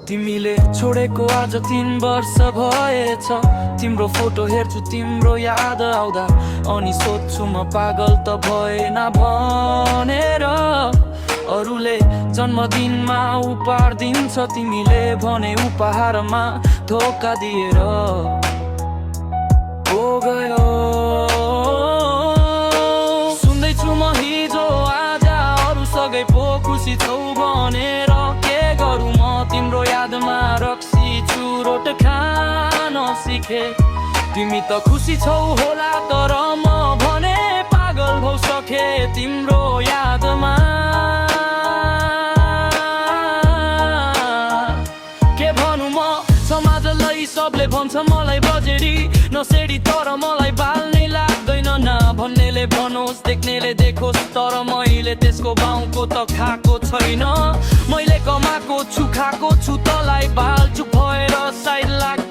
तिमीले छोडेको आज 3 वर्ष भएछ। तिम्रो फोटो हेर्छु तिम्रो याद आउँदा, अनि सोध्छु म पागल त भएन भनेर। अरूले जन्मदिनमा उपहार दिन्छ, तिमीले भने उपहारमा धोका दिएर हो गयो। सुन्दैछु म हिजो आज अरूसँगै पो खुसी छौ भनेर। के गरौँ म तिम्रो यादमा रक्सी चुरोट खान सिके। तिमी त खुसी छौ होला, तर म भने पागल भइसके तिम्रो यादमा। के भनौँ म समाजलाई, सबले भन्छ मलाई बजेरी नसेडी, तर मलाई बाल्नै लाग्दैन। न भन्नेले भनोस्, देख्नेले देखोस्, तर मैले त्यसको बाउको त खाएको छैन। मैले कमाएको छु, खाएको छु, तँलाई बाल चुप भएर साइड लाग्छ।